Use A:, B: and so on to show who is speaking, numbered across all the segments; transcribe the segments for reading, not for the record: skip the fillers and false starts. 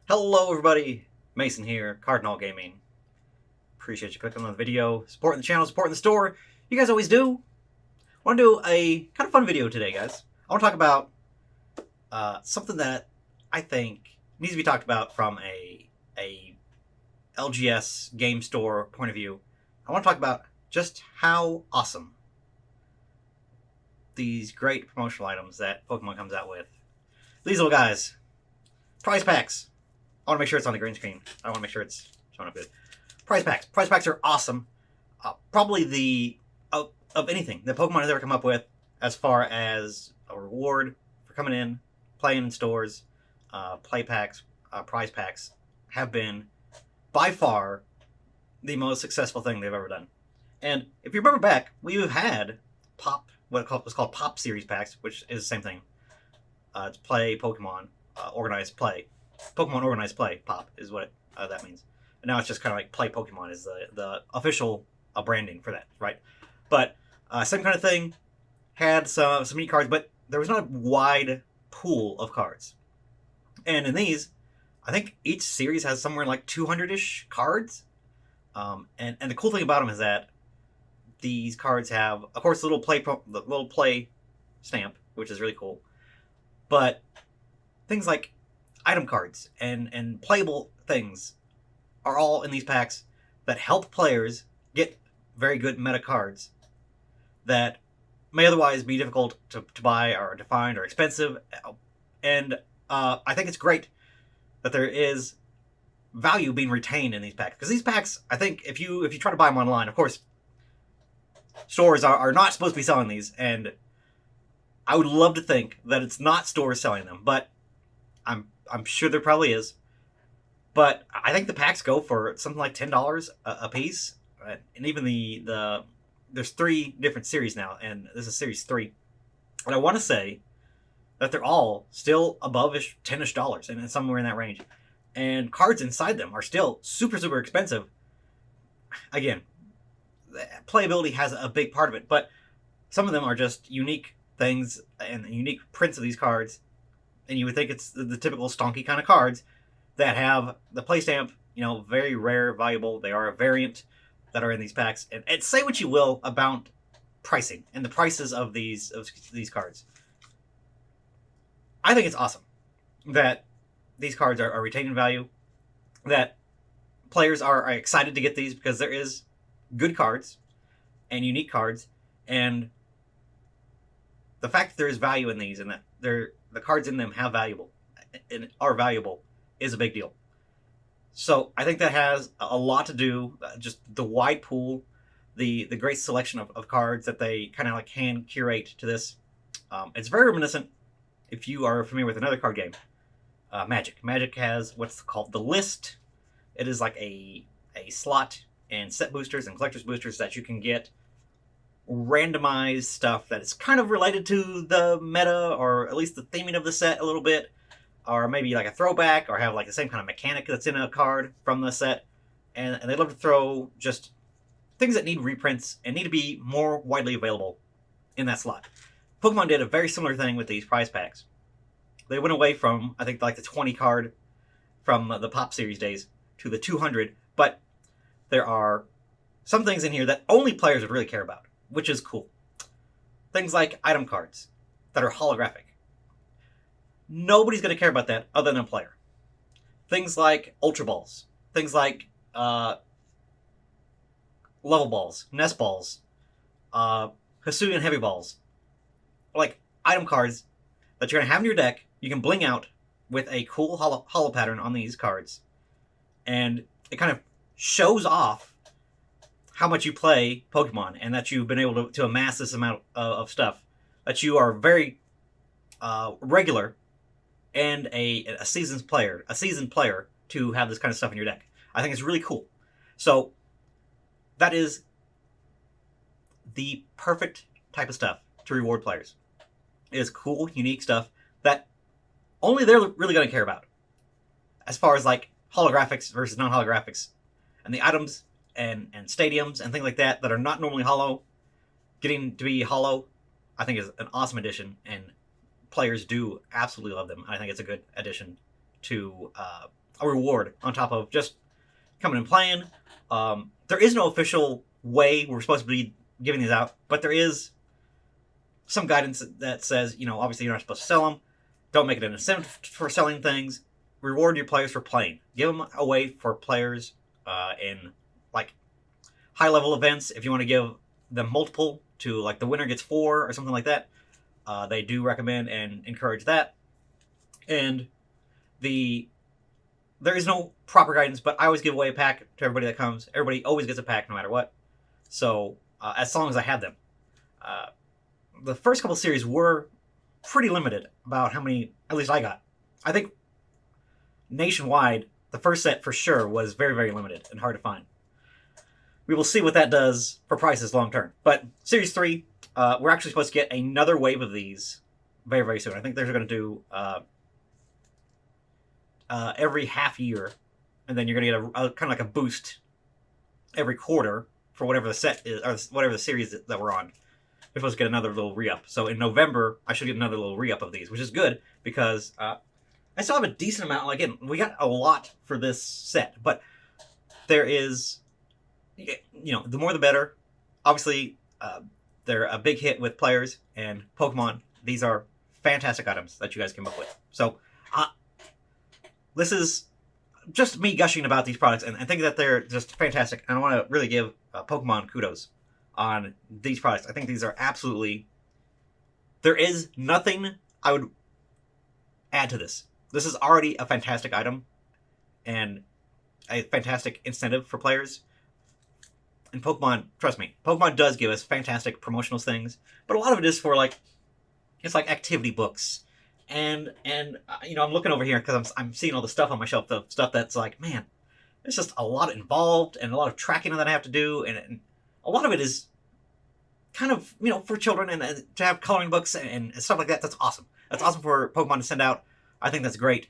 A: Hello everybody, Mason here, Cardinal Gaming. Appreciate you clicking on the video, supporting the channel, supporting the store. You guys always do. I want to do a kind of fun video today, guys. I want to talk about something that I think needs to be talked about from a LGS game store point of view. I want to talk about just how awesome these great promotional items that Pokemon comes out with. These little guys, prize packs. I want to make sure it's on the green screen. I want to make sure it's showing up good. Prize packs. Prize packs are awesome. Probably the of anything that Pokemon has ever come up with as far as a reward for coming in, playing in stores, play packs, prize packs have been by far the most successful thing they've ever done. And if you remember back, we've had what was called Pop Series packs, which is the same thing. It's play Pokemon, organized play. Pokemon Organized Play, POP, is what that means. And now it's just kind of like Play Pokemon is the official branding for that, right? But same kind of thing, had some neat cards, but there was not a wide pool of cards. And in these, I think each series has somewhere like 200-ish cards. And the cool thing about them is that these cards have, of course, the little play stamp, which is really cool. But things like item cards and playable things are all in these packs that help players get very good meta cards that may otherwise be difficult to buy or to find or expensive. And I think it's great that there is value being retained in these packs. Because these packs, I think, if you try to buy them online, of course, stores are not supposed to be selling these. And I would love to think that it's not stores selling them, but I'm sure there probably is. But I think the packs go for something like $10 a piece. And even there's 3 different series now, and this is series 3. And I want to say that they're all still above-ish $10-ish, and somewhere in that range. And cards inside them are still super, super expensive. Again, playability has a big part of it, but some of them are just unique things and unique prints of these cards. And you would think it's the typical stonky kind of cards that have the play stamp, very rare, valuable. They are a variant that are in these packs. And say what you will about pricing and the prices of these cards. I think it's awesome that these cards are retaining value, that players are excited to get these because there is good cards and unique cards, and the fact that there is value in these and that the cards in them are valuable is a big deal. So I think that has a lot to do, just the wide pool, the great selection of cards that they kind of like hand curate to this. It's very reminiscent, if you are familiar with another card game, Magic. Magic has what's called the list. It is like a slot and set boosters and collector's boosters that you can get randomized stuff that is kind of related to the meta, or at least the theming of the set a little bit, or maybe like a throwback, or have like the same kind of mechanic that's in a card from the set. And they love to throw just things that need reprints and need to be more widely available in that slot. Pokemon did a very similar thing with these prize packs. They went away from, I think, like the 20 card from the Pop Series days to the 200, but there are some things in here that only players would really care about, which is cool. Things like item cards that are holographic. Nobody's going to care about that other than a player. Things like Ultra Balls. Things like Level Balls, Nest Balls, Hisuian Heavy Balls. Like item cards that you're going to have in your deck, you can bling out with a cool holo pattern on these cards. And it kind of shows off how much you play Pokemon and that you've been able to amass this amount of stuff, that you are very regular and a seasoned player to have this kind of stuff in your deck. I think it's really cool. So that is the perfect type of stuff to reward players. It is cool, unique stuff that only they're really going to care about. As far as like holographics versus non-holographics, and the items and stadiums and things like that are not normally holo, getting to be holo, I think is an awesome addition, and players do absolutely love them. I think it's a good addition to a reward on top of just coming and playing. There is no official way we're supposed to be giving these out, but there is some guidance that says, obviously you're not supposed to sell them. Don't make it an incentive for selling things. Reward your players for playing. Give them away for players in like high-level events. If you want to give them multiple to like the winner gets 4 or something like that, they do recommend and encourage that. And there is no proper guidance, but I always give away a pack to everybody that comes. Everybody always gets a pack no matter what. So as long as I have them. The first couple series were pretty limited about how many, at least I got. I think nationwide, the first set for sure was very, very limited and hard to find. We will see what that does for prices long term. But Series 3, we're actually supposed to get another wave of these very, very soon. I think they're going to do every half year, and then you're going to get a kind of like a boost every quarter for whatever the set is, or whatever the series that we're on. We're supposed to get another little re-up. So in November, I should get another little re-up of these, which is good because I still have a decent amount. Again, we got a lot for this set, but there is, the more the better. Obviously, they're a big hit with players and Pokemon. These are fantastic items that you guys came up with. So this is just me gushing about these products and thinking that they're just fantastic. And I want to really give Pokemon kudos on these products. I think these are absolutely... There is nothing I would add to this. This is already a fantastic item and a fantastic incentive for players. And Pokemon, trust me, Pokemon does give us fantastic promotional things, but a lot of it is for it's like activity books. And I'm looking over here because I'm seeing all the stuff on my shelf, the stuff that's like, man, there's just a lot involved and a lot of tracking that I have to do, and a lot of it is kind of, for children and to have coloring books and stuff like that. That's awesome. That's awesome for Pokemon to send out. I think that's great.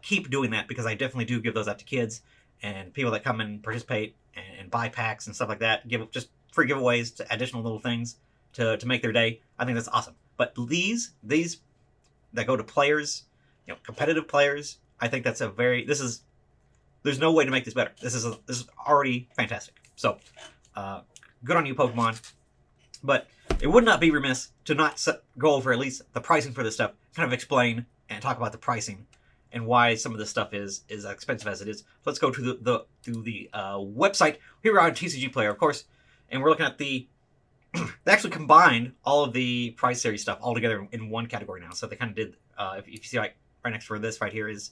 A: Keep doing that because I definitely do give those out to kids and people that come and participate and buy packs and stuff like that. Give just free giveaways to additional little things to make their day. I think that's awesome. But these that go to players, competitive players, I think that's there's no way to make this better. This is already fantastic. So, good on you, Pokemon. But it would not be remiss to not go over at least the pricing for this stuff, kind of explain and talk about the pricing and why some of this stuff is as expensive as it is. Let's go to the website. Here we are on TCGPlayer, of course, and we're looking at they actually combined all of the prize series stuff all together in one category now. So they kind of did, if you see right next to this right here is,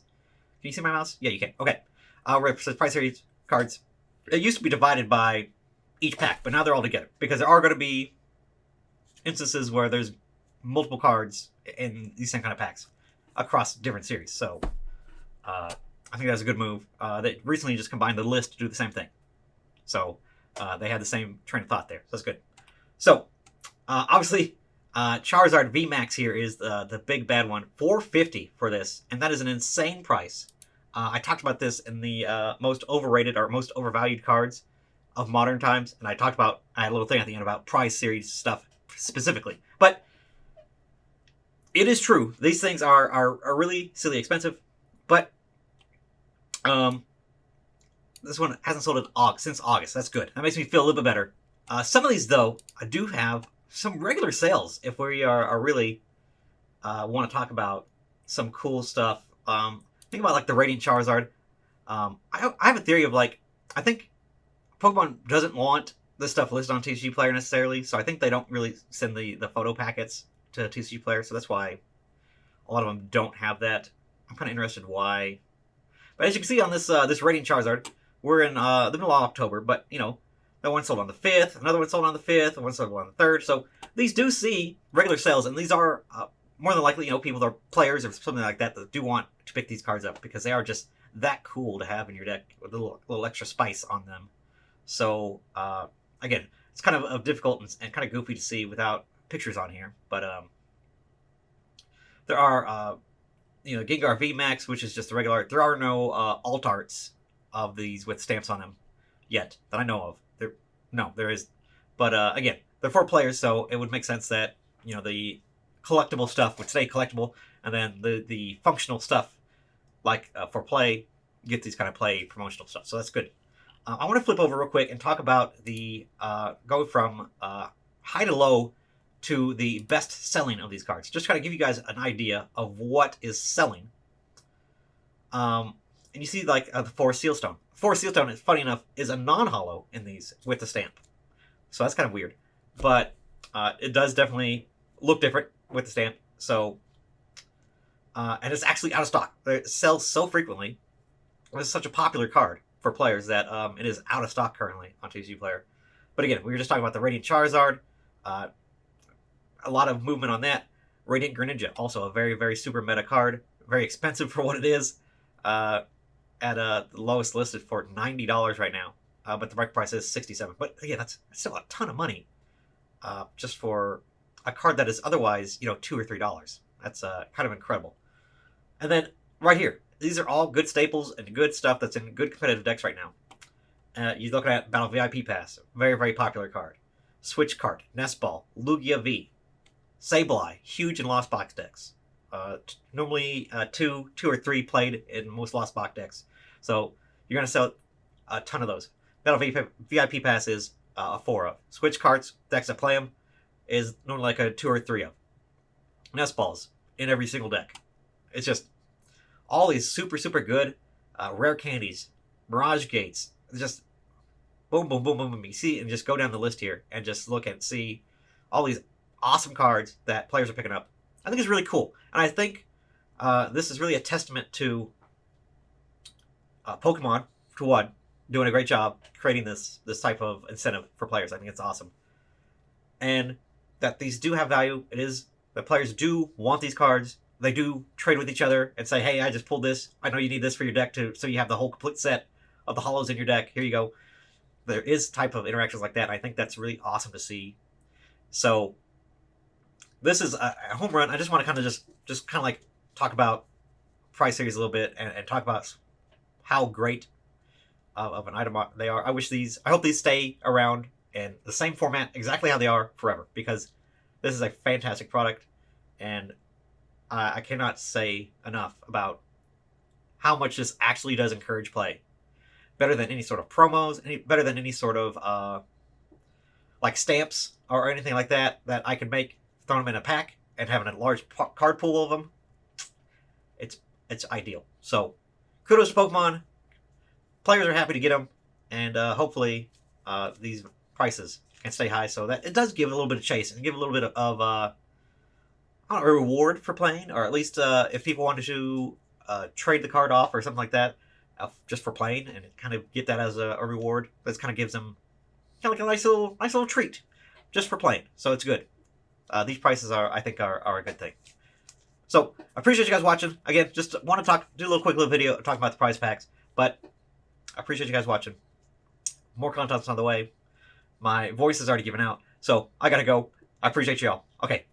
A: can you see my mouse? Yeah, you can. Okay. Where it says prize series cards. It used to be divided by each pack, but now they're all together because there are going to be instances where there's multiple cards in these same kind of packs across different series. So I think that's a good move. They recently just combined the list to do the same thing. So they had the same train of thought there. So that's good. So obviously Charizard VMAX here is the big bad one. $450 for this, and that is an insane price. I talked about this in the most overrated or most overvalued cards of modern times, and I had a little thing at the end about prize series stuff specifically. But it is true. These things are really silly expensive, but this one hasn't sold since August. That's good. That makes me feel a little bit better. Some of these, though, I do have some regular sales if we are really want to talk about some cool stuff. Think about the Radiant Charizard. I have a theory of I think Pokemon doesn't want this stuff listed on TCGPlayer necessarily, so I think they don't really send the photo packets to TCGPlayer, so that's why a lot of them don't have that. I'm kind of interested why. But as you can see on this Radiant Charizard, we're in the middle of October, but that one sold on the 5th, another one sold on the 5th, and one sold on the 3rd. So these do see regular sales, and these are more than likely, people that are players or something like that do want to pick these cards up because they are just that cool to have in your deck with a little extra spice on them. So again, it's kind of difficult and kind of goofy to see without pictures on here, but there are Gengar VMAX, which is just the regular art. There are no alt arts of these with stamps on them yet that I know of. There is, but again, they're for players, so it would make sense that the collectible stuff would stay collectible, and then the functional stuff for play get these kind of play promotional stuff. So that's good. I want to flip over real quick and talk about the go from high to low to the best selling of these cards. Just kind of give you guys an idea of what is selling. And you see like the Forest Sealstone. Forest Sealstone, funny enough, is a non-holo in these with the stamp. So that's kind of weird. But it does definitely look different with the stamp. So, and it's actually out of stock. It sells so frequently. It's such a popular card for players that it is out of stock currently on TCGPlayer. But again, we were just talking about the Radiant Charizard. A lot of movement on that. Radiant Greninja, also a very, very super meta card. Very expensive for what it is. At the lowest listed for $90 right now. But the market price is $67. But again, that's still a ton of money. Just for a card that is otherwise, $2 or $3. That's kind of incredible. And then right here, these are all good staples and good stuff that's in good competitive decks right now. You're looking at Battle VIP Pass, very, very popular card. Switch Cart, Nest Ball, Lugia V, Sableye, huge in Lost Box decks. Normally two or three played in most Lost Box decks. So you're going to sell a ton of those. Battle VIP Pass is a 4 of. Switch Carts, decks that play them, is normally like a 2 or 3 of. Nest Balls in every single deck. It's just all these super, super good rare candies, Mirage Gates, just boom, boom, boom, boom, boom. You see, and just go down the list here and just look and see all these awesome cards that players are picking up. I think it's really cool. And I think this is really a testament to Pokemon, for one, doing a great job creating this type of incentive for players. I think it's awesome. And that these do have value. It is that players do want these cards. They do trade with each other and say, hey, I just pulled this. I know you need this for your deck too, so you have the whole complete set of the holos in your deck. Here you go. There is type of interactions like that. I think that's really awesome to see. So this is a home run. I just want to kind of just kind of like talk about price series a little bit and talk about how great of an item they are. I hope these stay around in the same format, exactly how they are forever, because this is a fantastic product, and I cannot say enough about how much this actually does encourage play. Better than any sort of promos, better than any sort of like stamps or anything like that I could make, throwing them in a pack and having a large card pool of them. It's ideal. So kudos to Pokemon. Players are happy to get them, and hopefully these prices can stay high, so that it does give a little bit of chase and give a little bit of a reward for playing, or at least if people wanted to trade the card off or something like that, just for playing, and kind of get that as a reward. This kind of gives them kind of like a nice little treat just for playing. So it's good. These prices I think are a good thing. So I appreciate you guys watching. Again, just want to do a little quick video talking about the prize packs, but I appreciate you guys watching. More content's on the way. My voice is already given out, so I gotta go. I appreciate y'all. Okay,